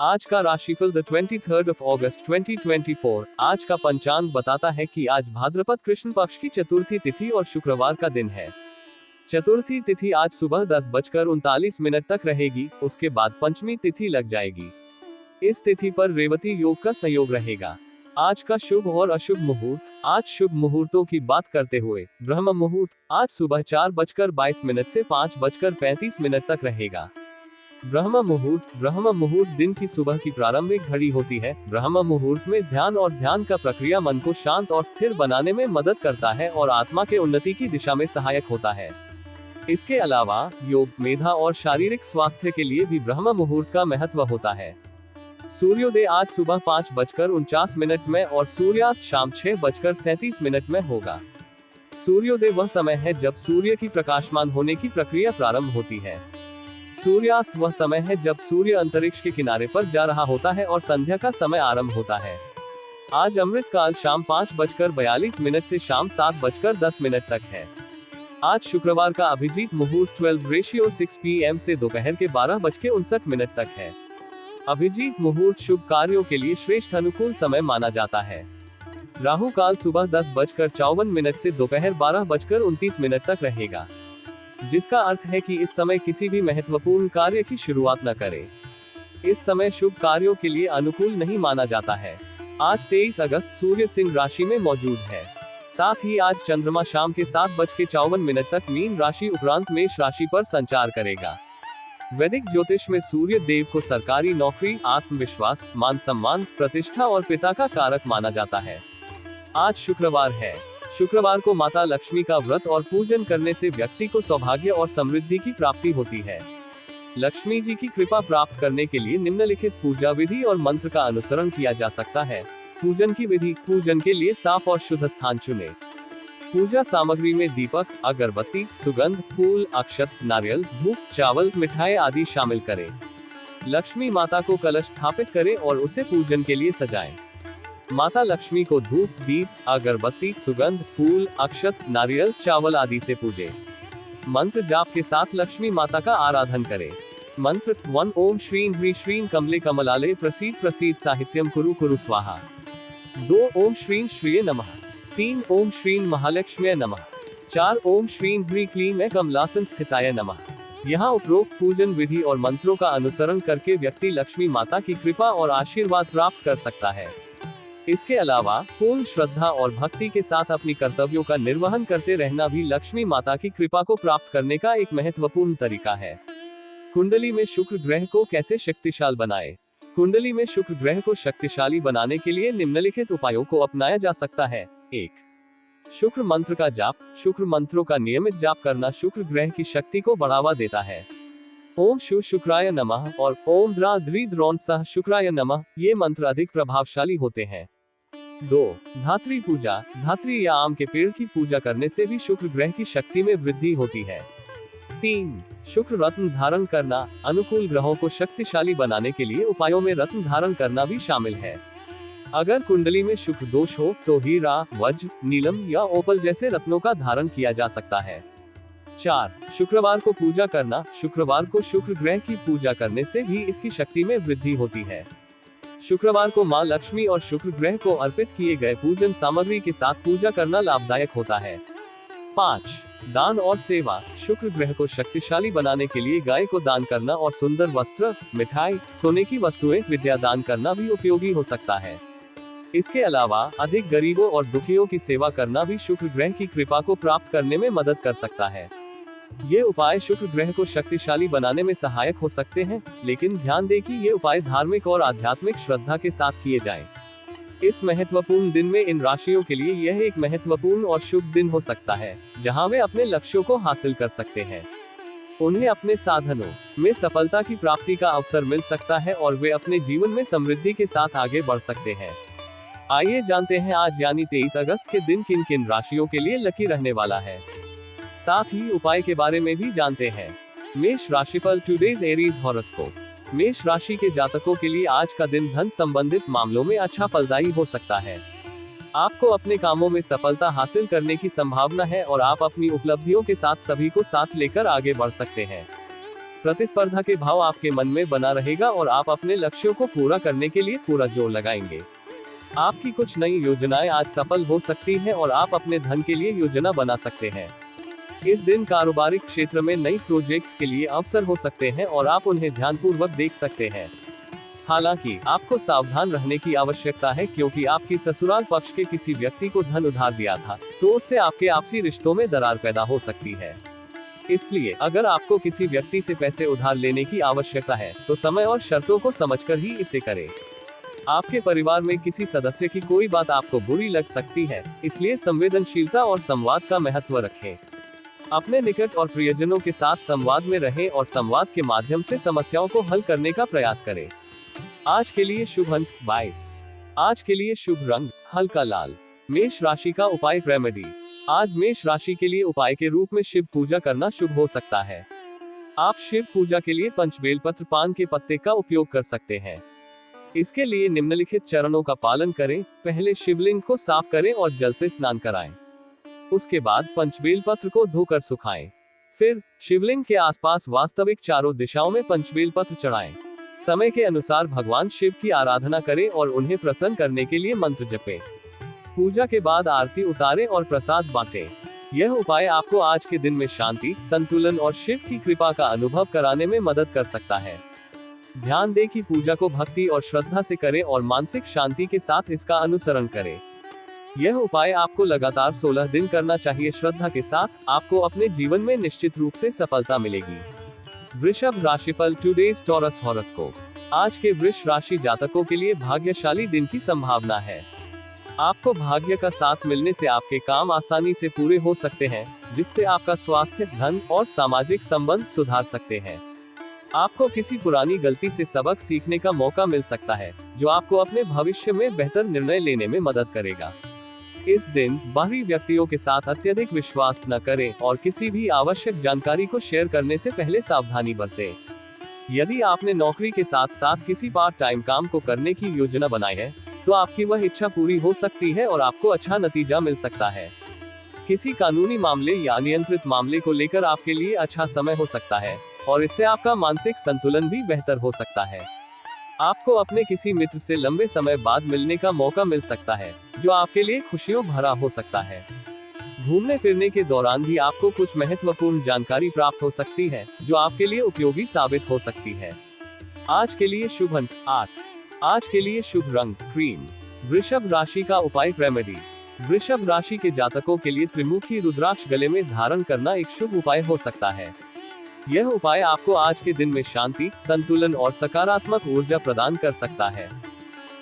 आज का राशिफल द 23rd of August 2024। आज का पंचांग बताता है कि आज भाद्रपद कृष्ण पक्ष की चतुर्थी तिथि और शुक्रवार का दिन है। चतुर्थी तिथि आज सुबह 10:39 तक रहेगी, उसके बाद पंचमी तिथि लग जाएगी। इस तिथि पर रेवती योग का संयोग रहेगा। आज का शुभ और अशुभ मुहूर्त। आज शुभ मुहूर्तों की बात करते हुए ब्रह्म मुहूर्त आज सुबह 4:22 से 5:35 तक रहेगा। ब्रह्म मुहूर्त दिन की सुबह की प्रारंभिक घड़ी होती है। ब्रह्म मुहूर्त में ध्यान और ध्यान का प्रक्रिया मन को शांत और स्थिर बनाने में मदद करता है और आत्मा के उन्नति की दिशा में सहायक होता है। इसके अलावा योग, मेधा और शारीरिक स्वास्थ्य के लिए भी ब्रह्म मुहूर्त का महत्व होता है। सूर्योदय आज सुबह 5:49 में और सूर्यास्त शाम 6:37 में होगा। सूर्योदय वह समय है जब सूर्य की प्रकाशमान होने की प्रक्रिया प्रारंभ होती है। सूर्यास्त वह समय है जब सूर्य अंतरिक्ष के किनारे पर जा रहा होता है और संध्या का समय आरंभ होता है। आज अमृत काल शाम 5:42 से शाम 7:10 तक है। आज शुक्रवार का अभिजीत मुहूर्त 12:06 PM से दोपहर के 12:59 तक है। अभिजीत मुहूर्त शुभ कार्यों के लिए श्रेष्ठ अनुकूल समय माना जाता है। राहु काल सुबह 10:54 से दोपहर 12:29 तक रहेगा, जिसका अर्थ है कि इस समय किसी भी महत्वपूर्ण कार्य की शुरुआत न करें। इस समय शुभ कार्यों के लिए अनुकूल नहीं माना जाता है। आज 23 अगस्त सूर्य सिंह राशि में मौजूद है। साथ ही आज चंद्रमा शाम के 7:54 तक मीन राशि उपरांत मेष राशि पर संचार करेगा। वैदिक ज्योतिष में सूर्य देव को सरकारी नौकरी, आत्मविश्वास, मान सम्मान, प्रतिष्ठा और पिता का कारक माना जाता है। आज शुक्रवार है। शुक्रवार को माता लक्ष्मी का व्रत और पूजन करने से व्यक्ति को सौभाग्य और समृद्धि की प्राप्ति होती है। लक्ष्मी जी की कृपा प्राप्त करने के लिए निम्नलिखित पूजा विधि और मंत्र का अनुसरण किया जा सकता है। पूजन की विधि। पूजन के लिए साफ और शुद्ध स्थान चुनें। पूजा सामग्री में दीपक, अगरबत्ती, सुगंध, फूल, अक्षत, नारियल, धूप, चावल, मिठाई आदि शामिल करें। लक्ष्मी माता को कलश स्थापित करें और उसे पूजन के लिए सजाएं। माता लक्ष्मी को धूप, दीप, अगरबत्ती, सुगंध, फूल, अक्षत, नारियल, चावल आदि से पूजें। मंत्र जाप के साथ लक्ष्मी माता का आराधन करें। मंत्र 1 ओम श्रीं ह्रीं श्रीं कमले कमलाले प्रसीद प्रसीद साहित्यम कुरु कुरु स्वाहा। 2 ओम श्रीं श्रिये नमः। 3 ओम श्रीं महालक्ष्म्यै नमः। 4 ओम श्रीं ह्रीं क्लीं कमलासन स्थिताय नमः। यहाँ उपरोक्त पूजन विधि और मंत्रों का अनुसरण करके व्यक्ति लक्ष्मी माता की कृपा और आशीर्वाद प्राप्त कर सकता है। इसके अलावा पूर्ण श्रद्धा और भक्ति के साथ अपनी कर्तव्यों का निर्वहन करते रहना भी लक्ष्मी माता की कृपा को प्राप्त करने का एक महत्वपूर्ण तरीका है। कुंडली में शुक्र ग्रह को कैसे शक्तिशाली बनाएं? कुंडली में शुक्र ग्रह को शक्तिशाली बनाने के लिए निम्नलिखित उपायों को अपनाया जा सकता है। 1 शुक्र मंत्र का जाप। शुक्र मंत्रों का नियमित जाप करना शुक्र ग्रह की शक्ति को बढ़ावा देता है। ओम शु शुक्राय नमः और ओम द्रा द्री द्रोण सह शुक्राय नमः ये मंत्र अधिक प्रभावशाली होते हैं। 2 धात्री पूजा। धात्री या आम के पेड़ की पूजा करने से भी शुक्र ग्रह की शक्ति में वृद्धि होती है। 3 शुक्र रत्न धारण करना। अनुकूल ग्रहों को शक्तिशाली बनाने के लिए उपायों में रत्न धारण करना भी शामिल है। अगर कुंडली में शुक्र दोष हो तो हीरा, वज्र, नीलम या ओपल जैसे रत्नों का धारण किया जा सकता है। 4 शुक्रवार को पूजा करना। शुक्रवार को शुक्र ग्रह की पूजा करने से भी इसकी शक्ति में वृद्धि होती है। शुक्रवार को मां लक्ष्मी और शुक्र ग्रह को अर्पित किए गए पूजन सामग्री के साथ पूजा करना लाभदायक होता है। 5 दान और सेवा। शुक्र ग्रह को शक्तिशाली बनाने के लिए गाय को दान करना और सुंदर वस्त्र, मिठाई, सोने की वस्तुएं, विद्या दान करना भी उपयोगी हो सकता है। इसके अलावा अधिक गरीबों और दुखियों की सेवा करना भी शुक्र ग्रह की कृपा को प्राप्त करने में मदद कर सकता है। ये उपाय शुक्र ग्रह को शक्तिशाली बनाने में सहायक हो सकते हैं, लेकिन ध्यान दें कि ये उपाय धार्मिक और आध्यात्मिक श्रद्धा के साथ किए जाएं। इस महत्वपूर्ण दिन में इन राशियों के लिए यह एक महत्वपूर्ण और शुभ दिन हो सकता है, जहां वे अपने लक्ष्यों को हासिल कर सकते हैं। उन्हें अपने साधनों में सफलता की प्राप्ति का अवसर मिल सकता है और वे अपने जीवन में समृद्धि के साथ आगे बढ़ सकते हैं। आइए जानते हैं आज यानी 23 अगस्त के दिन किन किन राशियों के लिए लकी रहने वाला है। साथ ही उपाय के बारे में भी जानते हैं। मेष राशिफल टुडेज एरीज हॉरोस्कोप। मेष राशि के जातकों के लिए आज का दिन धन संबंधित मामलों में अच्छा फलदायी हो सकता है। आपको अपने कामों में सफलता हासिल करने की संभावना है और आप अपनी उपलब्धियों के साथ सभी को साथ लेकर आगे बढ़ सकते हैं। प्रतिस्पर्धा के भाव आपके मन में बना रहेगा और आप अपने लक्ष्यों को पूरा करने के लिए पूरा जोर लगाएंगे। आपकी कुछ नई योजनाएं आज सफल हो सकती हैं और आप अपने धन के लिए योजना बना सकते हैं। इस दिन कारोबारिक क्षेत्र में नई प्रोजेक्ट्स के लिए अवसर हो सकते हैं और आप उन्हें ध्यानपूर्वक देख सकते हैं। हालांकि आपको सावधान रहने की आवश्यकता है, क्योंकि आपकी ससुराल पक्ष के किसी व्यक्ति को धन उधार दिया था, तो उससे आपके आपसी रिश्तों में दरार पैदा हो सकती है। इसलिए अगर आपको किसी व्यक्ति से पैसे उधार लेने की आवश्यकता है, तो समय और शर्तों को समझकर ही इसे करें। आपके परिवार में किसी सदस्य की कोई बात आपको बुरी लग सकती है, इसलिए संवेदनशीलता और संवाद का महत्व रखें। अपने निकट और प्रियजनों के साथ संवाद में रहें और संवाद के माध्यम से समस्याओं को हल करने का प्रयास करें। आज के लिए शुभ अंक 22। आज के लिए शुभ रंग हल्का लाल। मेष राशि का उपाय रेमेडी। आज मेष राशि के लिए उपाय के रूप में शिव पूजा करना शुभ हो सकता है। आप शिव पूजा के लिए पंचबेलपत्र पान के पत्ते का उपयोग कर सकते हैं। इसके लिए निम्नलिखित चरणों का पालन करें। पहले शिवलिंग को साफ करें और जल से स्नान कराएं। उसके बाद पंचबेल पत्र को धोकर सुखाएं। फिर शिवलिंग के आसपास वास्तविक चारों दिशाओं में पंचबेल पत्र चढ़ाएं। समय के अनुसार भगवान शिव की आराधना करें और उन्हें प्रसन्न करने के लिए मंत्र जपें। पूजा के बाद आरती उतारें और प्रसाद बांटें। यह उपाय आपको आज के दिन में शांति, संतुलन और शिव की कृपा का अनुभव कराने में मदद कर सकता है। ध्यान दें कि पूजा को भक्ति और श्रद्धा से करें और मानसिक शांति के साथ इसका अनुसरण करें। यह उपाय आपको लगातार 16 दिन करना चाहिए। श्रद्धा के साथ आपको अपने जीवन में निश्चित रूप से सफलता मिलेगी। वृषभ राशिफल टुडेज टॉरस हॉरोस्कोप। आज के वृष राशि जातकों के लिए भाग्यशाली दिन की संभावना है। आपको भाग्य का साथ मिलने से आपके काम आसानी से पूरे हो सकते हैं, जिससे आपका स्वास्थ्य, धन और सामाजिक संबंध सुधार सकते हैं। आपको किसी पुरानी गलती से सबक सीखने का मौका मिल सकता है, जो आपको अपने भविष्य में बेहतर निर्णय लेने में मदद करेगा। इस दिन बाहरी व्यक्तियों के साथ अत्यधिक विश्वास न करें और किसी भी आवश्यक जानकारी को शेयर करने से पहले सावधानी बरतें। यदि आपने नौकरी के साथ साथ किसी पार्ट टाइम काम को करने की योजना बनाई है, तो आपकी वह इच्छा पूरी हो सकती है और आपको अच्छा नतीजा मिल सकता है। किसी कानूनी मामले या अनियंत्रित मामले को लेकर आपके लिए अच्छा समय हो सकता है और इससे आपका मानसिक संतुलन भी बेहतर हो सकता है। आपको अपने किसी मित्र से लंबे समय बाद मिलने का मौका मिल सकता है, जो आपके लिए खुशियों भरा हो सकता है। घूमने फिरने के दौरान भी आपको कुछ महत्वपूर्ण जानकारी प्राप्त हो सकती है, जो आपके लिए उपयोगी साबित हो सकती है। आज के लिए शुभ अंक 8। आज के लिए शुभ रंग क्रीम। वृषभ राशि का उपाय रेमेडी। वृषभ राशि के जातकों के लिए त्रिमुखी रुद्राक्ष गले में धारण करना एक शुभ उपाय हो सकता है। यह उपाय आपको आज के दिन में शांति, संतुलन और सकारात्मक ऊर्जा प्रदान कर सकता है।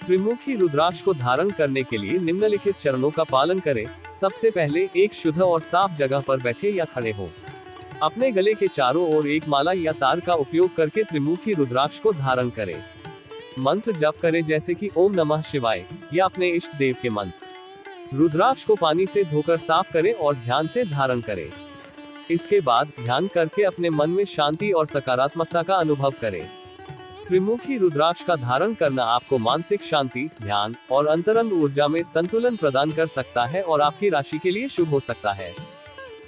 त्रिमुखी रुद्राक्ष को धारण करने के लिए निम्नलिखित चरणों का पालन करें। सबसे पहले एक शुद्ध और साफ जगह पर बैठे या खड़े हो। अपने गले के चारों ओर एक माला या तार का उपयोग करके त्रिमुखी रुद्राक्ष को धारण करें। मंत्र जप करें, जैसे कि ओम नमः शिवाय या अपने इष्ट देव के मंत्र। रुद्राक्ष को पानी से धोकर साफ करें और ध्यान से धारण करें। इसके बाद ध्यान करके अपने मन में शांति और सकारात्मकता का अनुभव करें। त्रिमुखी रुद्राक्ष का धारण करना आपको मानसिक शांति, ध्यान और अंतरंग ऊर्जा में संतुलन प्रदान कर सकता है और आपकी राशि के लिए शुभ हो सकता है।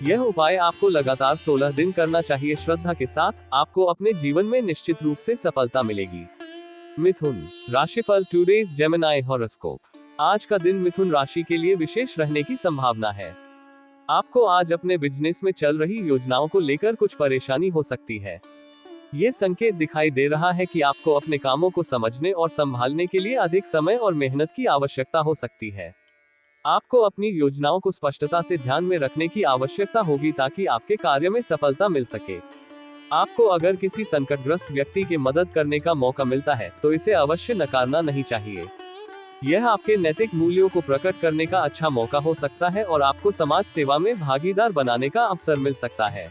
यह उपाय आपको लगातार 16 दिन करना चाहिए। श्रद्धा के साथ आपको अपने जीवन में निश्चित रूप से सफलता मिलेगी। मिथुन राशिफल टुडेज जेमिनी हॉरोस्कोप। आज का दिन मिथुन राशि के लिए विशेष रहने की संभावना है। आपको आज अपने बिजनेस में चल रही योजनाओं को लेकर कुछ परेशानी हो सकती है। ये संकेत दिखाई दे रहा है कि आपको अपने कामों को समझने और संभालने के लिए अधिक समय और मेहनत की आवश्यकता हो सकती है। आपको अपनी योजनाओं को स्पष्टता से ध्यान में रखने की आवश्यकता होगी, ताकि आपके कार्य में सफलता मिल सके। आपको अगर किसी संकटग्रस्त व्यक्ति की मदद करने का मौका मिलता है, तो इसे अवश्य नकारना नहीं चाहिए। यह आपके नैतिक मूल्यों को प्रकट करने का अच्छा मौका हो सकता है और आपको समाज सेवा में भागीदार बनाने का अवसर मिल सकता है।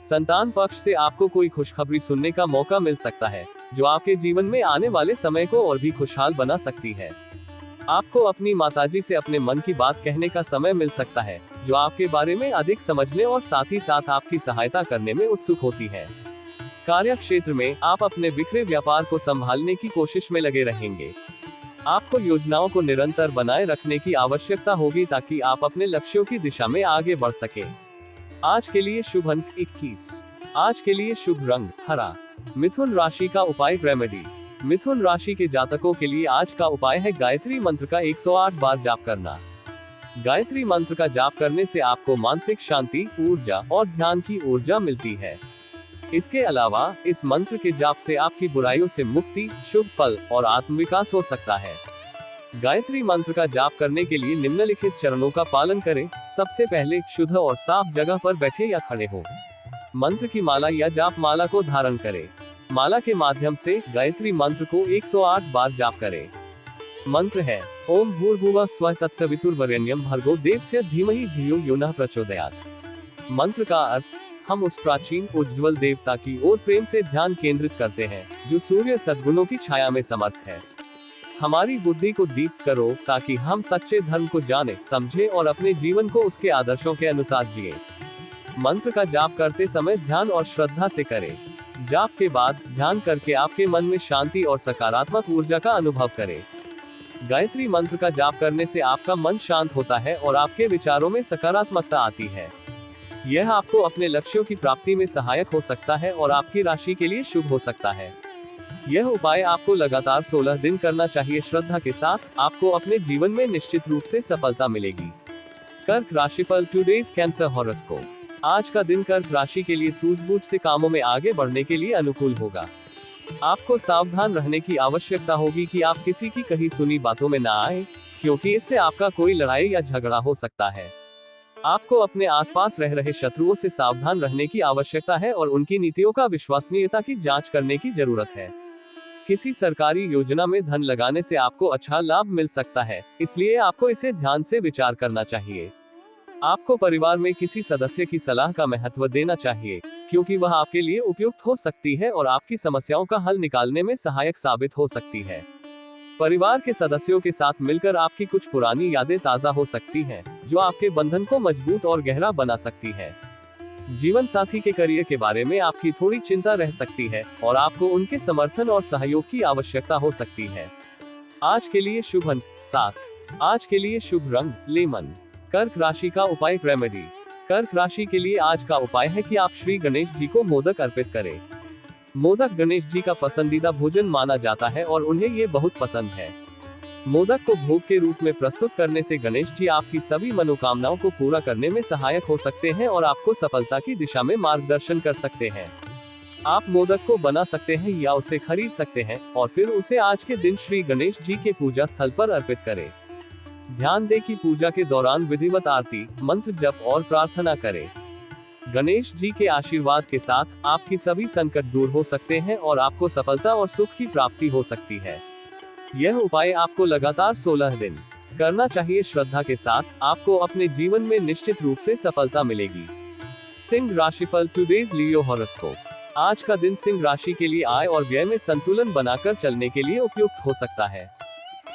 संतान पक्ष से आपको कोई खुशखबरी सुनने का मौका मिल सकता है, जो आपके जीवन में आने वाले समय को और भी खुशहाल बना सकती है। आपको अपनी माताजी से अपने मन की बात कहने का समय मिल सकता है, जो आपके बारे में अधिक समझने और साथ ही साथ आपकी सहायता करने में उत्सुक होती है। कार्य क्षेत्र में आप अपने बिखरे व्यापार को संभालने की कोशिश में लगे रहेंगे। आपको योजनाओं को निरंतर बनाए रखने की आवश्यकता होगी, ताकि आप अपने लक्ष्यों की दिशा में आगे बढ़ सके। आज के लिए शुभ अंक 21। आज के लिए शुभ रंग हरा। मिथुन राशि का उपाय रेमेडी। मिथुन राशि के जातकों के लिए आज का उपाय है गायत्री मंत्र का 108 बार जाप करना। गायत्री मंत्र का जाप करने से आपको मानसिक शांति, ऊर्जा और ध्यान की ऊर्जा मिलती है। इसके अलावा इस मंत्र के जाप से आपकी बुराइयों से मुक्ति, शुभ फल और आत्मविकास हो सकता है। गायत्री मंत्र का जाप करने के लिए निम्नलिखित चरणों का पालन करें। सबसे पहले शुद्ध और साफ जगह पर बैठे या खड़े हो। मंत्र की माला या जाप माला को धारण करें। माला के माध्यम से गायत्री मंत्र को 108 बार जाप करें। मंत्र है ओम भूर्भुवः स्वः तत्सवितुर्वरेण्यं भर्गो देवस्य धीमहि धियो यो नः प्रचोदयात्। मंत्र का अर्थ, हम उस प्राचीन उज्ज्वल देवता की ओर प्रेम से ध्यान केंद्रित करते हैं जो सूर्य सद्गुणों की छाया में समर्थ है। हमारी बुद्धि को दीप्त करो ताकि हम सच्चे धर्म को जाने, समझे और अपने जीवन को उसके आदर्शों के अनुसार जिए। मंत्र का जाप करते समय ध्यान और श्रद्धा से करें। जाप के बाद ध्यान करके आपके मन में शांति और सकारात्मक ऊर्जा का अनुभव करें। गायत्री मंत्र का जाप करने से आपका मन शांत होता है और आपके विचारों में सकारात्मकता आती है। यह आपको अपने लक्ष्यों की प्राप्ति में सहायक हो सकता है और आपकी राशि के लिए शुभ हो सकता है। यह उपाय आपको लगातार 16 दिन करना चाहिए। श्रद्धा के साथ आपको अपने जीवन में निश्चित रूप से सफलता मिलेगी। कर्क राशिफल टुडेज कैंसर हॉरोस्कोप। आज का दिन कर्क राशि के लिए सूझबूझ से कामों में आगे बढ़ने के लिए अनुकूल होगा। आपको सावधान रहने की आवश्यकता होगी कि आप किसी की कही सुनी बातों में ना आए, क्योंकि इससे आपका कोई लड़ाई या झगड़ा हो सकता है। आपको अपने आसपास रह रहे शत्रुओं से सावधान रहने की आवश्यकता है और उनकी नीतियों का विश्वसनीयता की जांच करने की जरूरत है। किसी सरकारी योजना में धन लगाने से आपको अच्छा लाभ मिल सकता है, इसलिए आपको इसे ध्यान से विचार करना चाहिए। आपको परिवार में किसी सदस्य की सलाह का महत्व देना चाहिए, क्योंकि वह आपके लिए उपयुक्त हो सकती है और आपकी समस्याओं का हल निकालने में सहायक साबित हो सकती है। परिवार के सदस्यों के साथ मिलकर आपकी कुछ पुरानी यादें ताज़ा हो सकती हैं, जो आपके बंधन को मजबूत और गहरा बना सकती है। जीवन साथी के करियर के बारे में आपकी थोड़ी चिंता रह सकती है और आपको उनके समर्थन और सहयोग की आवश्यकता हो सकती है। आज के लिए शुभ अंक 7। आज के लिए शुभ रंग लेमन। कर्क राशि का उपाय रेमेडी। कर्क राशि के लिए आज का उपाय है कि आप श्री गणेश जी को मोदक अर्पित करें। मोदक गणेश जी का पसंदीदा भोजन माना जाता है और उन्हें ये बहुत पसंद है। मोदक को भोग के रूप में प्रस्तुत करने से गणेश जी आपकी सभी मनोकामनाओं को पूरा करने में सहायक हो सकते हैं और आपको सफलता की दिशा में मार्गदर्शन कर सकते हैं। आप मोदक को बना सकते हैं या उसे खरीद सकते हैं और फिर उसे आज के दिन श्री गणेश जी के पूजा स्थल पर अर्पित करें। ध्यान दें कि पूजा के दौरान विधिवत आरती, मंत्र जप और प्रार्थना करें। गणेश जी के आशीर्वाद के साथ आपकी सभी संकट दूर हो सकते हैं और आपको सफलता और सुख की प्राप्ति हो सकती है। यह उपाय आपको लगातार 16 दिन करना चाहिए। श्रद्धा के साथ आपको अपने जीवन में निश्चित रूप से सफलता मिलेगी। सिंह राशिफल टुडेज लियो हॉरोस्कोप। आज का दिन सिंह राशि के लिए आय और व्यय में संतुलन बनाकर चलने के लिए उपयुक्त हो सकता है।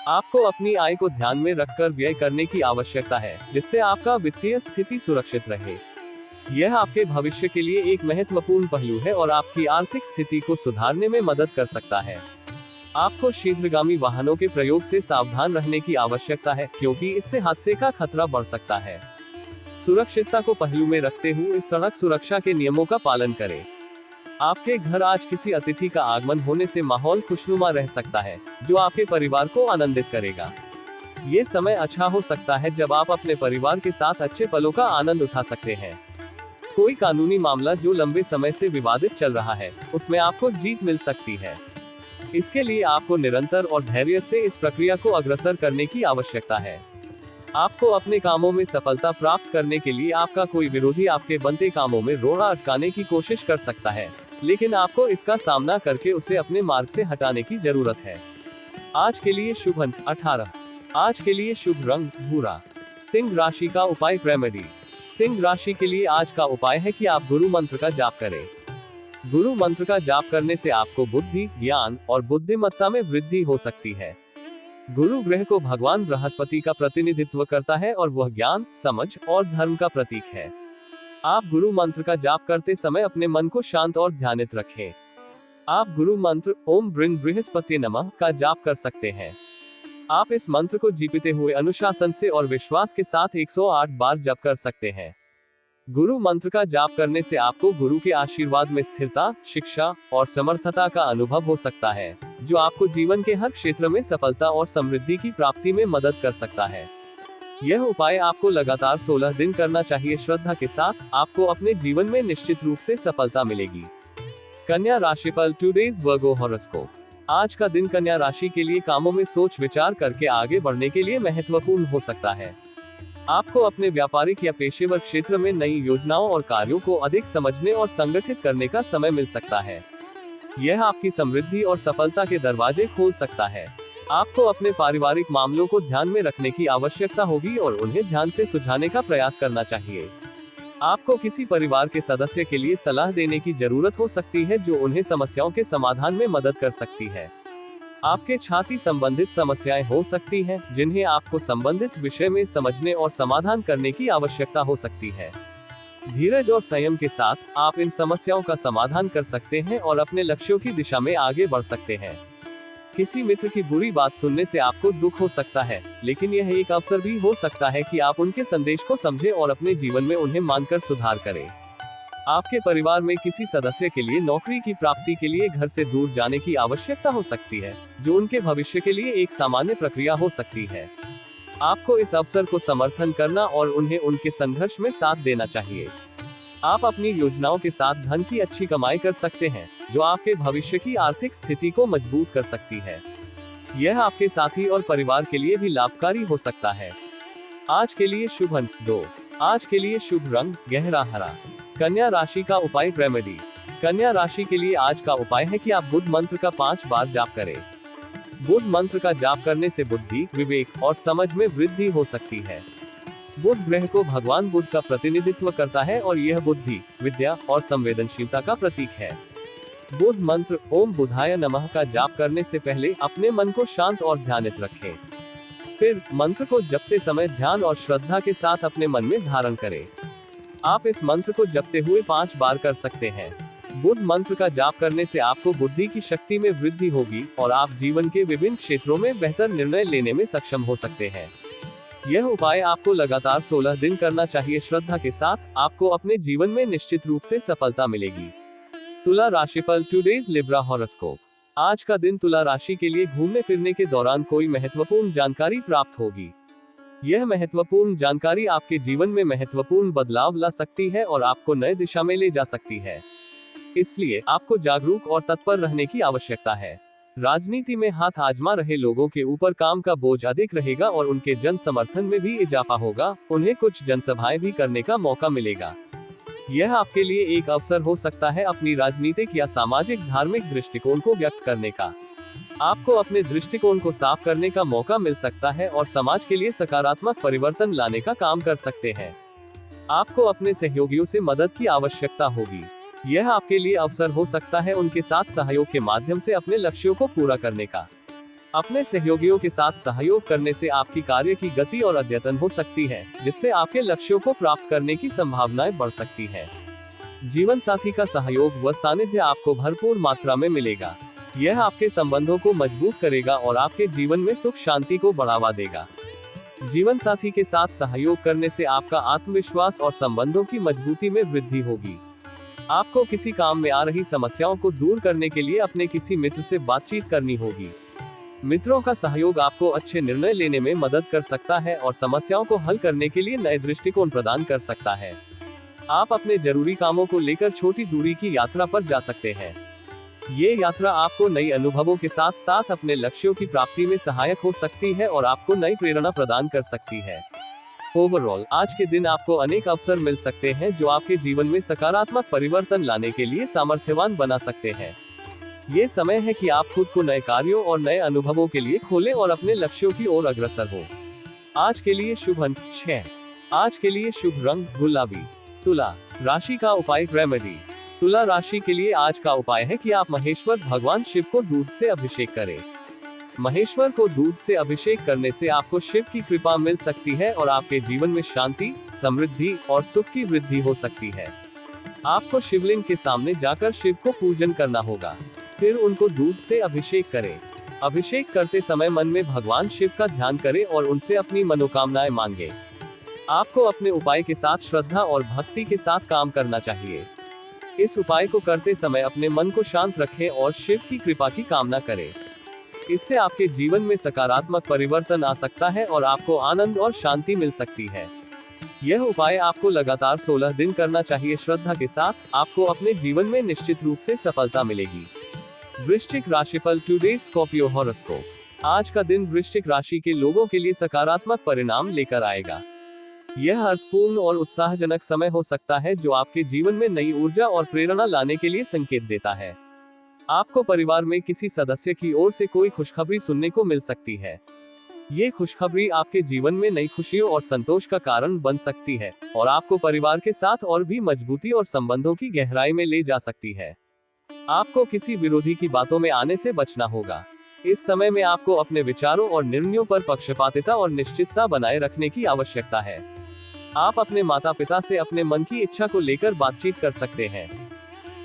आपको अपनी आय को ध्यान में रखकर व्यय करने की आवश्यकता है, जिससे आपका वित्तीय स्थिति सुरक्षित रहे। यह आपके भविष्य के लिए एक महत्वपूर्ण पहलू है और आपकी आर्थिक स्थिति को सुधारने में मदद कर सकता है। आपको शीघ्रगामी वाहनों के प्रयोग से सावधान रहने की आवश्यकता है, क्योंकि इससे हादसे का खतरा बढ़ सकता है। सुरक्षितता को पहलू में रखते हुए सड़क सुरक्षा के नियमों का पालन करें। आपके घर आज किसी अतिथि का आगमन होने से माहौल खुशनुमा रह सकता है, जो आपके परिवार को आनंदित करेगा। ये समय अच्छा हो सकता है जब आप अपने परिवार के साथ अच्छे पलों का आनंद उठा सकते हैं। कोई कानूनी मामला जो लंबे समय से विवादित चल रहा है, उसमें आपको जीत मिल सकती है। इसके लिए आपको निरंतर और धैर्य से इस प्रक्रिया को अग्रसर करने की आवश्यकता है। आपको अपने कामों में सफलता प्राप्त करने के लिए आपका कोई विरोधी आपके बनते कामों में रोड़ा अटकाने की कोशिश कर सकता है, लेकिन आपको इसका सामना करके उसे अपने मार्ग से हटाने की जरूरत है। आज के लिए शुभ अंक 18। आज के लिए शुभ रंग भूरा। सिंह राशि का उपाय रेमेडी। सिंह राशि के लिए आज का उपाय है कि आप गुरु मंत्र का जाप करें। गुरु मंत्र का जाप करने से आपको बुद्धि, ज्ञान और बुद्धिमत्ता में वृद्धि हो सकती है। गुरु ग्रह को भगवान बृहस्पति का प्रतिनिधित्व करता है और वह ज्ञान, समझ और धर्म का प्रतीक है। आप गुरु मंत्र का जाप करते समय अपने मन को शांत और ध्यानित रखें। आप गुरु मंत्र ओम ब्रिंग बृहस्पति नमः का जाप कर सकते हैं। आप इस मंत्र को जीपते हुए अनुशासन से और विश्वास के साथ 108 बार जप कर सकते हैं। गुरु मंत्र का जाप करने से आपको गुरु के आशीर्वाद में स्थिरता, शिक्षा और समर्थता का अनुभव हो सकता है, जो आपको जीवन के हर क्षेत्र में सफलता और समृद्धि की प्राप्ति में मदद कर सकता है। यह उपाय आपको लगातार 16 दिन करना चाहिए। श्रद्धा के साथ आपको अपने जीवन में निश्चित रूप से सफलता मिलेगी। कन्या राशिफल, टुडेज वर्गो हॉरोस्कोप। आज का दिन कन्या राशि के लिए कामों में सोच विचार करके आगे बढ़ने के लिए महत्वपूर्ण हो सकता है। आपको अपने व्यापारिक या पेशेवर क्षेत्र में नई योजनाओं और कार्यों को अधिक समझने और संगठित करने का समय मिल सकता है। यह आपकी समृद्धि और सफलता के दरवाजे खोल सकता है। आपको अपने पारिवारिक मामलों को ध्यान में रखने की आवश्यकता होगी और उन्हें ध्यान से सुलझाने का प्रयास करना चाहिए। आपको किसी परिवार के सदस्य के लिए सलाह देने की जरूरत हो सकती है, जो उन्हें समस्याओं के समाधान में मदद कर सकती है। आपके छाती संबंधित समस्याएं हो सकती हैं, जिन्हें आपको संबंधित विषय में समझने और समाधान करने की आवश्यकता हो सकती है। धीरज और संयम के साथ आप इन समस्याओं का समाधान कर सकते हैं और अपने लक्ष्यों की दिशा में आगे बढ़ सकते हैं। किसी मित्र की बुरी बात सुनने से आपको दुख हो सकता है, लेकिन यह एक अवसर भी हो सकता है कि आप उनके संदेश को समझें और अपने जीवन में उन्हें मानकर सुधार करें। आपके परिवार में किसी सदस्य के लिए नौकरी की प्राप्ति के लिए घर से दूर जाने की आवश्यकता हो सकती है, जो उनके भविष्य के लिए एक सामान्य प्रक्रिया हो सकती है। आपको इस अवसर को समर्थन करना और उन्हें उनके संघर्ष में साथ देना चाहिए। आप अपनी योजनाओं के साथ धन की अच्छी कमाई कर सकते हैं, जो आपके भविष्य की आर्थिक स्थिति को मजबूत कर सकती है। यह आपके साथी और परिवार के लिए भी लाभकारी हो सकता है। आज के लिए शुभ अंक 2। आज के लिए शुभ रंग गहरा हरा। कन्या राशि का उपाय, रेमेडी। कन्या राशि के लिए आज का उपाय है कि आप बुध मंत्र का 5 बार जाप करें। बुध मंत्र का जाप करने से बुद्धि, विवेक और समझ में वृद्धि हो सकती है। बुध ग्रह को भगवान बुध का प्रतिनिधित्व करता है और यह बुद्धि, विद्या और संवेदनशीलता का प्रतीक है। बुध मंत्र ओम बुधाय नमः का जाप करने से पहले अपने मन को शांत और ध्यानित रखें। फिर मंत्र को जपते समय ध्यान और श्रद्धा के साथ अपने मन में धारण करें। आप इस मंत्र को जपते हुए 5 बार कर सकते हैं। बुध मंत्र का जाप करने से आपको बुद्धि की शक्ति में वृद्धि होगी और आप जीवन के विभिन्न क्षेत्रों में बेहतर निर्णय लेने में सक्षम हो सकते हैं। यह उपाय आपको लगातार 16 दिन करना चाहिए। श्रद्धा के साथ आपको अपने जीवन में निश्चित रूप से सफलता मिलेगी। तुला राशिफल, टुडेज लिब्रा हॉरोस्कोप। आज का दिन तुला राशि के लिए घूमने फिरने के दौरान कोई महत्वपूर्ण जानकारी प्राप्त होगी। यह महत्वपूर्ण जानकारी आपके जीवन में महत्वपूर्ण बदलाव ला सकती है और आपको नए दिशा में ले जा सकती है। इसलिए आपको जागरूक और तत्पर रहने की आवश्यकता है। राजनीति में हाथ आजमा रहे लोगों के ऊपर काम का बोझ अधिक रहेगा और उनके जन समर्थन में भी इजाफा होगा। उन्हें कुछ जनसभाएं भी करने का मौका मिलेगा। यह आपके लिए एक अवसर हो सकता है अपनी राजनीतिक या सामाजिक धार्मिक दृष्टिकोण को व्यक्त करने का। आपको अपने दृष्टिकोण को साफ करने का मौका मिल सकता है और समाज के लिए सकारात्मक परिवर्तन लाने का काम कर सकते हैं। आपको अपने सहयोगियों से मदद की आवश्यकता होगी। यह आपके लिए अवसर हो सकता है उनके साथ सहयोग के माध्यम से अपने लक्ष्यों को पूरा करने का। अपने सहयोगियों के साथ सहयोग करने से आपकी कार्य की गति और अद्यतन हो सकती है, जिससे आपके लक्ष्यों को प्राप्त करने की संभावनाएं बढ़ सकती है। जीवन साथी का सहयोग व सानिध्य आपको भरपूर मात्रा में मिलेगा। यह आपके संबंधों को मजबूत करेगा और आपके जीवन में सुख शांति को बढ़ावा देगा। जीवन साथी के साथ सहयोग करने से आपका आत्मविश्वास और संबंधों की मजबूती में वृद्धि होगी। आपको किसी काम में आ रही समस्याओं को दूर करने के लिए अपने किसी मित्र से बातचीत करनी होगी। मित्रों का सहयोग आपको अच्छे निर्णय लेने में मदद कर सकता है और समस्याओं को हल करने के लिए नए दृष्टिकोण प्रदान कर सकता है। आप अपने जरूरी कामों को लेकर छोटी दूरी की यात्रा पर जा सकते हैं। ये यात्रा आपको नई अनुभवों के साथ साथ अपने लक्ष्यों की प्राप्ति में सहायक हो सकती है और आपको नई प्रेरणा प्रदान कर सकती है। ओवरऑल आज के दिन आपको अनेक अवसर मिल सकते हैं, जो आपके जीवन में सकारात्मक परिवर्तन लाने के लिए सामर्थ्यवान बना सकते हैं। ये समय है कि आप खुद को नए कार्यों और नए अनुभवों के लिए खोलें और अपने लक्ष्यों की ओर अग्रसर हो। आज के लिए शुभ अंक 6। आज के लिए शुभ रंग गुलाबी। तुला राशि का उपाय, रेमेडी। तुला राशि के लिए आज का उपाय है कि आप महेश्वर भगवान शिव को दूध से अभिषेक करें। महेश्वर को दूध से अभिषेक करने से आपको शिव की कृपा मिल सकती है और आपके जीवन में शांति, समृद्धि और सुख की वृद्धि हो सकती है। आपको शिवलिंग के सामने जाकर शिव को पूजन करना होगा, फिर उनको दूध से अभिषेक करें। अभिषेक करते समय मन में भगवान शिव का ध्यान करें और उनसे अपनी मनोकामनाएं मांगे। आपको अपने उपाय के साथ श्रद्धा और भक्ति के साथ काम करना चाहिए। इस उपाय को करते समय अपने मन को शांत रखें और शिव की कृपा की कामना करें। इससे आपके जीवन में सकारात्मक परिवर्तन आ सकता है और आपको आनंद और शांति मिल सकती है। यह उपाय आपको लगातार 16 दिन करना चाहिए श्रद्धा के साथ, आपको अपने जीवन में निश्चित रूप से सफलता मिलेगी। वृश्चिक राशिफल टुडे स्कॉर्पियो हॉरोस्कोप। आज का दिन वृश्चिक राशि के लोगों के लिए सकारात्मक परिणाम लेकर आएगा। यह अर्थपूर्ण और उत्साहजनक समय हो सकता है जो आपके जीवन में नई ऊर्जा और प्रेरणा लाने के लिए संकेत देता है। आपको परिवार में किसी सदस्य की ओर से कोई खुशखबरी सुनने को मिल सकती है। ये खुशखबरी आपके जीवन में नई खुशियों और संतोष का कारण बन सकती है और आपको परिवार के साथ और भी मजबूती और संबंधों की गहराई में ले जा सकती है। आपको किसी विरोधी की बातों में आने से बचना होगा। इस समय में आपको अपने विचारों और निर्णयों पर पक्षपातिता और निश्चितता बनाए रखने की आवश्यकता है। आप अपने माता पिता से अपने मन की इच्छा को लेकर बातचीत कर सकते हैं।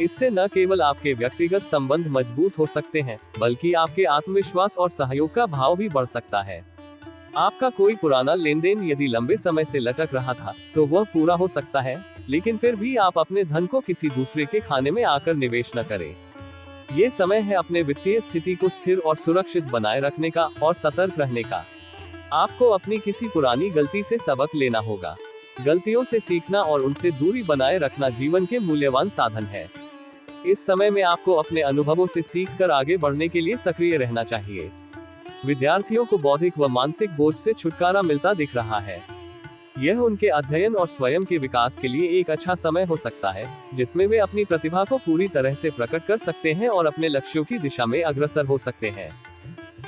इससे न केवल आपके व्यक्तिगत संबंध मजबूत हो सकते हैं, बल्कि आपके आत्मविश्वास और सहयोग का भाव भी बढ़ सकता है। आपका कोई पुराना लेन देन यदि लंबे समय से लटक रहा था, तो वह पूरा हो सकता है, लेकिन फिर भी आप अपने धन को किसी दूसरे के खाने में आकर निवेश न करें। ये समय है अपने वित्तीय स्थिति को स्थिर और सुरक्षित बनाए रखने का और सतर्क रहने का। आपको अपनी किसी पुरानी गलती से सबक लेना होगा। गलतियों से सीखना और उनसे दूरी बनाए रखना जीवन के मूल्यवान साधन है। इस समय में आपको अपने अनुभवों से सीखकर आगे बढ़ने के लिए सक्रिय रहना चाहिए। विद्यार्थियों को बौद्धिक व मानसिक बोझ से छुटकारा मिलता दिख रहा है। यह उनके अध्ययन और स्वयं के विकास के लिए एक अच्छा समय हो सकता है, जिसमें वे अपनी प्रतिभा को पूरी तरह से प्रकट कर सकते हैं और अपने लक्ष्यों की दिशा में अग्रसर हो सकते हैं।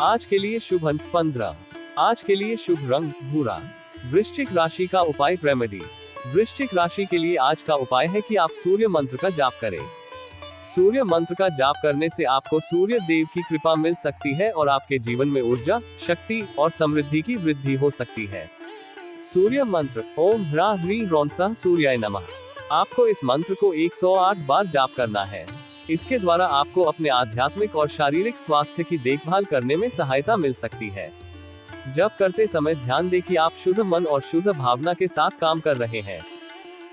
आज के लिए शुभ अंक 15। आज के लिए शुभ रंग भूरा। वृश्चिक राशि का उपाय रेमेडी। वृश्चिक राशि के लिए आज का उपाय है कि आप सूर्य मंत्र का जाप करें। सूर्य मंत्र का जाप करने से आपको सूर्य देव की कृपा मिल सकती है और आपके जीवन में ऊर्जा, शक्ति और समृद्धि की वृद्धि हो सकती है। सूर्य मंत्र ओम ह्रा ह्री रौंसा सूर्याय नमः। आपको इस मंत्र को 108 बार जाप करना है। इसके द्वारा आपको अपने आध्यात्मिक और शारीरिक स्वास्थ्य की देखभाल करने में सहायता मिल सकती है। जप करते समय ध्यान दें कि आप शुद्ध मन और शुद्ध भावना के साथ काम कर रहे हैं।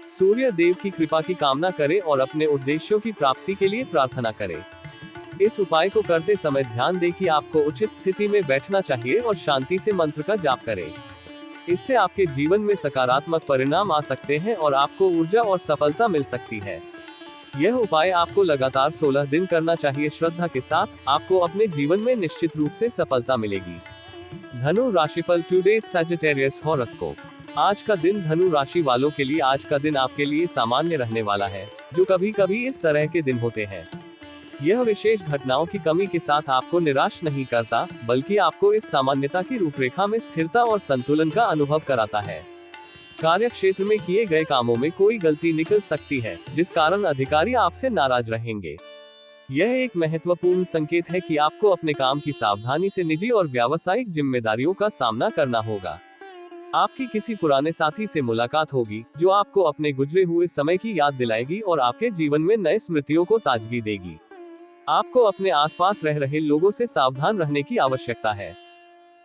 सूर्य देव की कृपा की कामना करें और अपने उद्देश्यों की प्राप्ति के लिए प्रार्थना करें। इस उपाय को करते समय ध्यान दें कि आपको उचित स्थिति में बैठना चाहिए और शांति से मंत्र का जाप करें। इससे आपके जीवन में सकारात्मक परिणाम आ सकते हैं और आपको ऊर्जा और सफलता मिल सकती है। यह उपाय आपको लगातार 16 दिन करना चाहिए श्रद्धा के साथ, आपको अपने जीवन में निश्चित रूप से सफलता मिलेगी। धनु राशिफल टुडे सजिटेरियस हॉरोस्कोप। आज का दिन धनु राशि वालों के लिए आज का दिन आपके लिए सामान्य रहने वाला है, जो कभी कभी इस तरह के दिन होते हैं। यह विशेष घटनाओं की कमी के साथ आपको निराश नहीं करता, बल्कि आपको इस सामान्यता की रूपरेखा में स्थिरता और संतुलन का अनुभव कराता है। कार्य क्षेत्र में किए गए कामों में कोई गलती निकल सकती है, जिस कारण अधिकारी आपसे नाराज रहेंगे। यह एक महत्वपूर्ण संकेत है कि आपको अपने काम की सावधानी से निजी और व्यावसायिक जिम्मेदारियों का सामना करना होगा। आपकी किसी पुराने साथी से मुलाकात होगी, जो आपको अपने गुजरे हुए समय की याद दिलाएगी और आपके जीवन में नए स्मृतियों को ताजगी देगी। आपको अपने आसपास रह रहे लोगों से सावधान रहने की आवश्यकता है।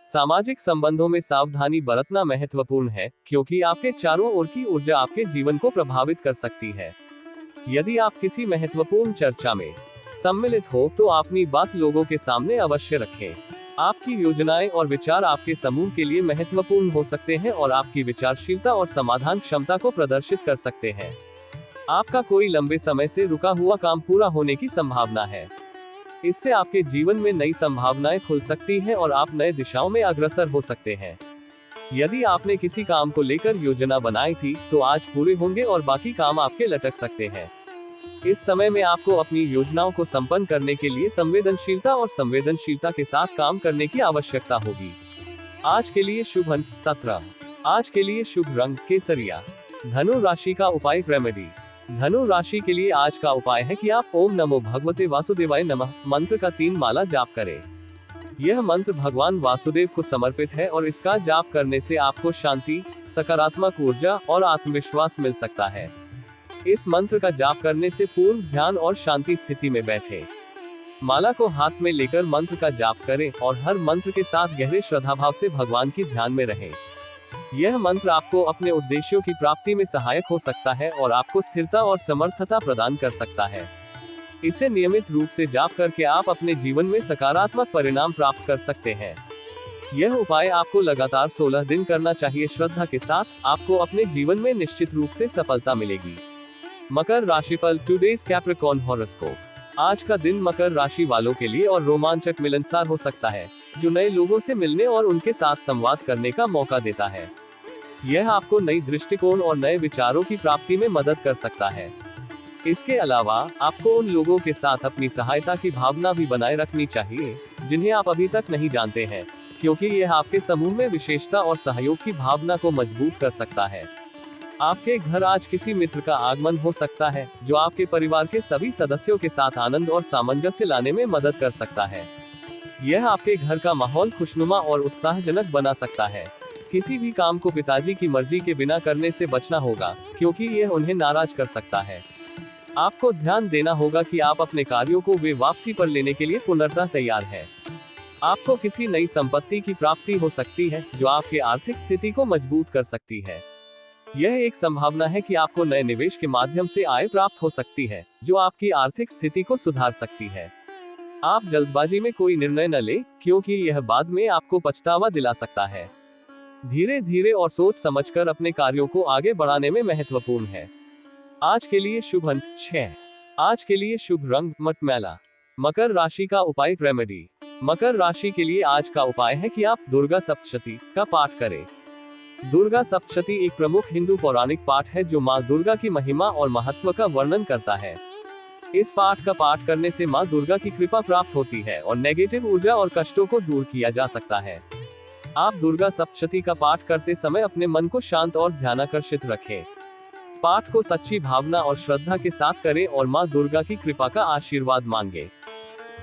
सामाजिक संबंधों में सावधानी बरतना महत्वपूर्ण है, क्योंकि आपके चारों ओर की ऊर्जा आपके जीवन को प्रभावित कर सकती है। यदि आप किसी महत्वपूर्ण चर्चा में सम्मिलित हो, तो अपनी बात लोगों के सामने अवश्य रखें। आपकी योजनाएं और विचार आपके समूह के लिए महत्वपूर्ण हो सकते हैं और आपकी विचारशीलता और समाधान क्षमता को प्रदर्शित कर सकते हैं। आपका कोई लंबे समय से रुका हुआ काम पूरा होने की संभावना है। इससे आपके जीवन में नई संभावनाएं खुल सकती हैं और आप नए दिशाओं में अग्रसर हो सकते हैं। यदि आपने किसी काम को लेकर योजना बनाई थी, तो आज पूरे होंगे और बाकी काम आपके लटक सकते हैं। इस समय में आपको अपनी योजनाओं को संपन्न करने के लिए संवेदनशीलता के साथ काम करने की आवश्यकता होगी। आज के लिए शुभ अंक 17। आज के लिए शुभ रंग केसरिया। धनु राशि का उपाय रेमेडी। धनु राशि के लिए आज का उपाय है कि आप ओम नमो भगवते वासुदेवाय नमः मंत्र का 3 माला जाप करें। यह मंत्र भगवान वासुदेव को समर्पित है और इसका जाप करने से आपको शांति, सकारात्मक ऊर्जा और आत्मविश्वास मिल सकता है। इस मंत्र का जाप करने से पूर्व ध्यान और शांति स्थिति में बैठे। माला को हाथ में लेकर मंत्र का जाप करें और हर मंत्र के साथ गहरे श्रद्धाभाव से भगवान की ध्यान में रहें। यह मंत्र आपको अपने उद्देश्यों की प्राप्ति में सहायक हो सकता है और आपको स्थिरता और समर्थता प्रदान कर सकता है। इसे नियमित रूप से जाप करके आप अपने जीवन में सकारात्मक परिणाम प्राप्त कर सकते हैं। यह उपाय आपको लगातार 16 दिन करना चाहिए। श्रद्धा के साथ आपको अपने जीवन में निश्चित रूप से सफलता मिलेगी। मकर राशिफल, टुडेज कैप्रिकॉर्न हॉरोस्कोप। आज का दिन मकर राशि वालों के लिए और रोमांचक मिलनसार हो सकता है, जो नए लोगों से मिलने और उनके साथ संवाद करने का मौका देता है। यह आपको नई दृष्टिकोण और नए विचारों की प्राप्ति में मदद कर सकता है। इसके अलावा आपको उन लोगों के साथ अपनी सहायता की भावना भी बनाए रखनी चाहिए, जिन्हें आप अभी तक नहीं जानते हैं, क्योंकि यह आपके समूह में विशेषता और सहयोग की भावना को मजबूत कर सकता है। आपके घर आज किसी मित्र का आगमन हो सकता है, जो आपके परिवार के सभी सदस्यों के साथ आनंद और सामंजस्य लाने में मदद कर सकता है। यह आपके घर का माहौल खुशनुमा और उत्साहजनक बना सकता है। किसी भी काम को पिताजी की मर्जी के बिना करने से बचना होगा, क्योंकि यह उन्हें नाराज कर सकता है। आपको ध्यान देना होगा कि आप अपने कार्यों को वे वापसी पर लेने के लिए पुनर्तः तैयार हैं। आपको किसी नई संपत्ति की प्राप्ति हो सकती है, जो आपकी आर्थिक स्थिति को मजबूत कर सकती है। यह एक संभावना है कि आपको नए निवेश के माध्यम से आय प्राप्त हो सकती है, जो आपकी आर्थिक स्थिति को सुधार सकती है। आप जल्दबाजी में कोई निर्णय न लें, क्योंकि यह बाद में आपको पछतावा दिला सकता है। धीरे धीरे और सोच समझकर अपने कार्यों को आगे बढ़ाने में महत्वपूर्ण है। आज के लिए शुभ अंक 6। आज के लिए शुभ रंग मटमैला। मकर राशि का उपाय रेमेडी। मकर राशि के लिए आज का उपाय है कि आप दुर्गा सप्तशती का पाठ करें। दुर्गा सप्तशती एक प्रमुख हिंदू पौराणिक पाठ है, जो माँ दुर्गा की महिमा और महत्व का वर्णन करता है। इस पाठ का पाठ करने से माँ दुर्गा की कृपा प्राप्त होती है और नेगेटिव ऊर्जा और कष्टों को दूर किया जा सकता है। आप दुर्गा सप्तशती का पाठ करते समय अपने मन को शांत और ध्यानाकर्षित रखें। पाठ को सच्ची भावना और श्रद्धा के साथ करें और माँ दुर्गा की कृपा का आशीर्वाद मांगे।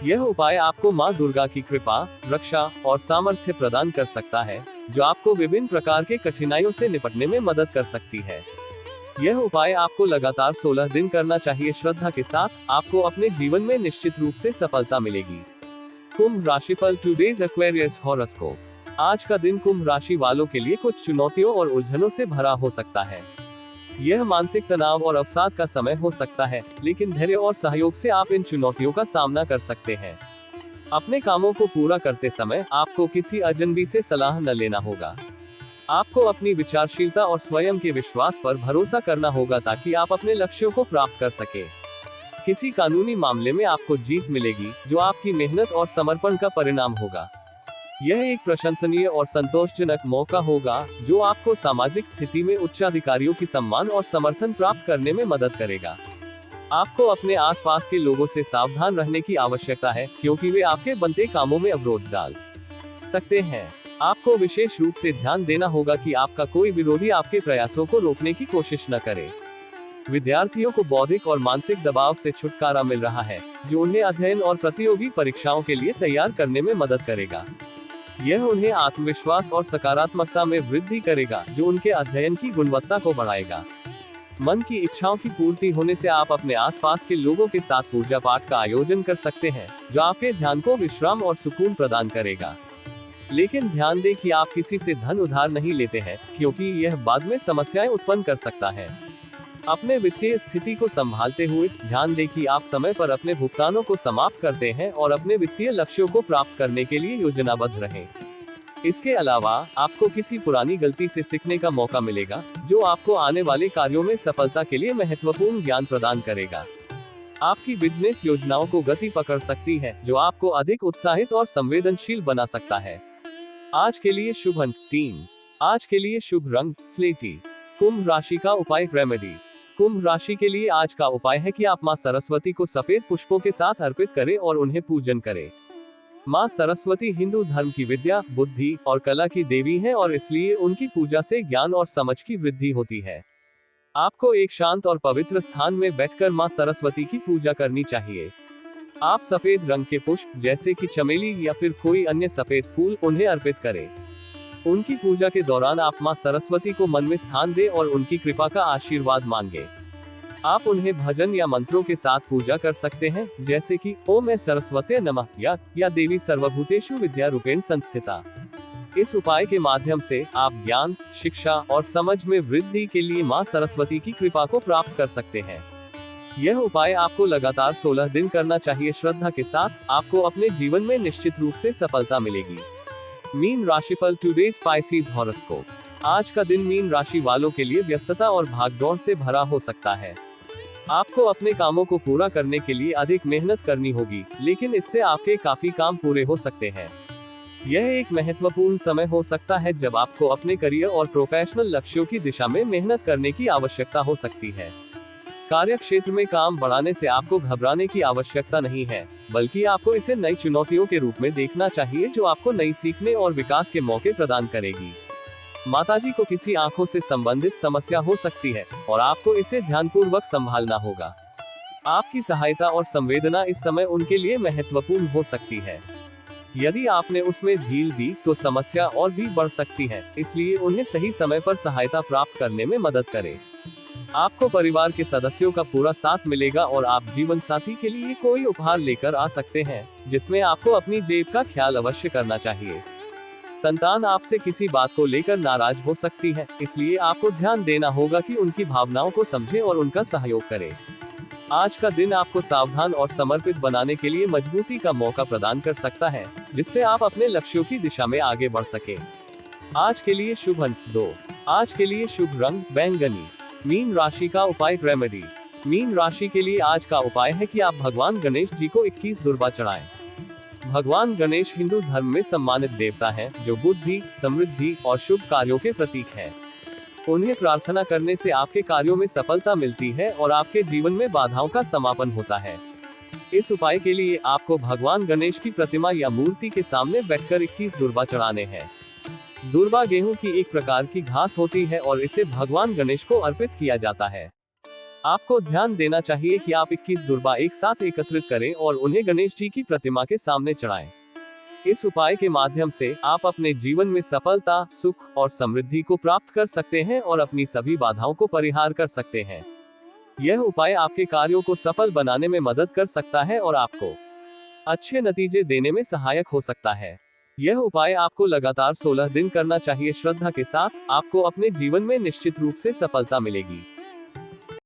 यह उपाय आपको माँ दुर्गा की कृपा, रक्षा और सामर्थ्य प्रदान कर सकता है, जो आपको विभिन्न प्रकार के कठिनाइयों से निपटने में मदद कर सकती है। यह उपाय आपको लगातार 16 दिन करना चाहिए। श्रद्धा के साथ आपको अपने जीवन में निश्चित रूप से सफलता मिलेगी। कुंभ राशिफल, टुडेज एक्वेरियस हॉरोस्कोप। आज का दिन कुंभ राशि वालों के लिए कुछ चुनौतियों और उलझनों से भरा हो सकता है। यह मानसिक तनाव और अवसाद का समय हो सकता है, लेकिन धैर्य और सहयोग से आप इन चुनौतियों का सामना कर सकते हैं। अपने कामों को पूरा करते समय आपको किसी अजनबी से सलाह न लेना होगा। आपको अपनी विचारशीलता और स्वयं के विश्वास पर भरोसा करना होगा, ताकि आप अपने लक्ष्यों को प्राप्त कर सके। किसी कानूनी मामले में आपको जीत मिलेगी, जो आपकी मेहनत और समर्पण का परिणाम होगा। यह एक प्रशंसनीय और संतोषजनक मौका होगा, जो आपको सामाजिक स्थिति में उच्चाधिकारियों की सम्मान और समर्थन प्राप्त करने में मदद करेगा। आपको अपने आसपास के लोगों से सावधान रहने की आवश्यकता है, क्योंकि वे आपके बनते कामों में अवरोध डाल सकते हैं। आपको विशेष रूप से ध्यान देना होगा कि आपका कोई विरोधी आपके प्रयासों को रोकने की कोशिश न करे। विद्यार्थियों को बौद्धिक और मानसिक दबाव से छुटकारा मिल रहा है, जो उन्हें अध्ययन और प्रतियोगी परीक्षाओं के लिए तैयार करने में मदद करेगा। यह उन्हें आत्मविश्वास और सकारात्मकता में वृद्धि करेगा, जो उनके अध्ययन की गुणवत्ता को बढ़ाएगा। मन की इच्छाओं की पूर्ति होने से आप अपने आसपास के लोगों के साथ पूजा पाठ का आयोजन कर सकते हैं, जो आपके ध्यान को विश्राम और सुकून प्रदान करेगा। लेकिन ध्यान दें कि आप किसी से धन उधार नहीं लेते हैं, क्योंकि यह बाद में समस्याएं उत्पन्न कर सकता है। अपने वित्तीय स्थिति को संभालते हुए ध्यान दें कि आप समय पर अपने भुगतानों को समाप्त करते हैं और अपने वित्तीय लक्ष्यों को प्राप्त करने के लिए योजनाबद्ध रहें। इसके अलावा आपको किसी पुरानी गलती से सीखने का मौका मिलेगा, जो आपको आने वाले कार्यों में सफलता के लिए महत्वपूर्ण ज्ञान प्रदान करेगा। आपकी बिजनेस योजनाओं को गति पकड़ सकती है, जो आपको अधिक उत्साहित और संवेदनशील बना सकता है। आज के लिए शुभ अंक 3। आज के लिए शुभ रंग स्लेटी। कुंभ राशि का उपाय रेमेडी। कुंभ राशि के लिए आज का उपाय है कि आप मां सरस्वती को सफेद पुष्पों के साथ अर्पित करें और उन्हें पूजन करें। मां सरस्वती हिंदू धर्म की विद्या, बुद्धि और कला की देवी हैं, और इसलिए उनकी पूजा से ज्ञान और समझ की वृद्धि होती है। आपको एक शांत और पवित्र स्थान में बैठकर मां सरस्वती की पूजा करनी चाहिए। आप सफेद रंग के पुष्प, जैसे कि चमेली या फिर कोई अन्य सफेद फूल, उन्हें अर्पित करें। उनकी पूजा के दौरान आप मां सरस्वती को मन में स्थान दें और उनकी कृपा का आशीर्वाद मांगे। आप उन्हें भजन या मंत्रों के साथ पूजा कर सकते हैं, जैसे कि ओम सरस्वते नमः या देवी सर्वभूतेषु विद्या रूपेण संस्थिता। इस उपाय के माध्यम से आप ज्ञान, शिक्षा और समझ में वृद्धि के लिए मां सरस्वती की कृपा को प्राप्त कर सकते हैं। यह उपाय आपको लगातार 16 दिन करना चाहिए। श्रद्धा के साथ आपको अपने जीवन में निश्चित रूप से सफलता मिलेगी। मीन राशिफल, टुडेज स्पाइसीज हॉरोस्कोप। आज का दिन मीन राशि वालों के लिए व्यस्तता और भागदौड़ से भरा हो सकता है। आपको अपने कामों को पूरा करने के लिए अधिक मेहनत करनी होगी, लेकिन इससे आपके काफी काम पूरे हो सकते हैं। यह एक महत्वपूर्ण समय हो सकता है जब आपको अपने करियर और प्रोफेशनल लक्ष्यों की दिशा में मेहनत करने की आवश्यकता हो सकती है। कार्य क्षेत्र में काम बढ़ाने से आपको घबराने की आवश्यकता नहीं है, बल्कि आपको इसे नई चुनौतियों के रूप में देखना चाहिए जो आपको नई सीखने और विकास के मौके प्रदान करेगी। माताजी को किसी आंखों से संबंधित समस्या हो सकती है और आपको इसे ध्यानपूर्वक संभालना होगा। आपकी सहायता और संवेदना इस समय उनके लिए महत्वपूर्ण हो सकती है। यदि आपने उसमें ढील दी तो समस्या और भी बढ़ सकती है, इसलिए उन्हें सही समय पर सहायता प्राप्त करने में मदद करें। आपको परिवार के सदस्यों का पूरा साथ मिलेगा और आप जीवन साथी के लिए कोई उपहार लेकर आ सकते हैं, जिसमें आपको अपनी जेब का ख्याल अवश्य करना चाहिए। संतान आपसे किसी बात को लेकर नाराज हो सकती है, इसलिए आपको ध्यान देना होगा कि उनकी भावनाओं को समझें और उनका सहयोग करें। आज का दिन आपको सावधान और समर्पित बनाने के लिए मजबूती का मौका प्रदान कर सकता है, जिससे आप अपने लक्ष्यों की दिशा में आगे बढ़ सकें। आज के लिए शुभ अंक 2। आज के लिए शुभ रंग बैंगनी। मीन राशि का उपाय, रेमेडी। मीन राशि के लिए आज का उपाय है कि आप भगवान गणेश जी को 21 दुर्वा चढ़ाएं। भगवान गणेश हिंदू धर्म में सम्मानित देवता हैं, जो बुद्धि, समृद्धि और शुभ कार्यों के प्रतीक हैं। उन्हें प्रार्थना करने से आपके कार्यों में सफलता मिलती है और आपके जीवन में बाधाओं का समापन होता है। इस उपाय के लिए आपको भगवान गणेश की प्रतिमा या मूर्ति के सामने बैठकर 21 दुर्वा चढ़ाने हैं। दुर्वा गेहूं की एक प्रकार की घास होती है और इसे भगवान गणेश को अर्पित किया जाता है। आपको ध्यान देना चाहिए कि आप 21 दुर्वा एक साथ एकत्रित करें और उन्हें गणेश जी की प्रतिमा के सामने चढ़ाएं। इस उपाय के माध्यम से आप अपने जीवन में सफलता, सुख और समृद्धि को प्राप्त कर सकते हैं और अपनी सभी बाधाओं को परिहार कर सकते हैं। यह उपाय आपके कार्यों को सफल बनाने में मदद कर सकता है और आपको अच्छे नतीजे देने में सहायक हो सकता है। यह उपाय आपको लगातार 16 दिन करना चाहिए। श्रद्धा के साथ आपको अपने जीवन में निश्चित रूप से सफलता मिलेगी।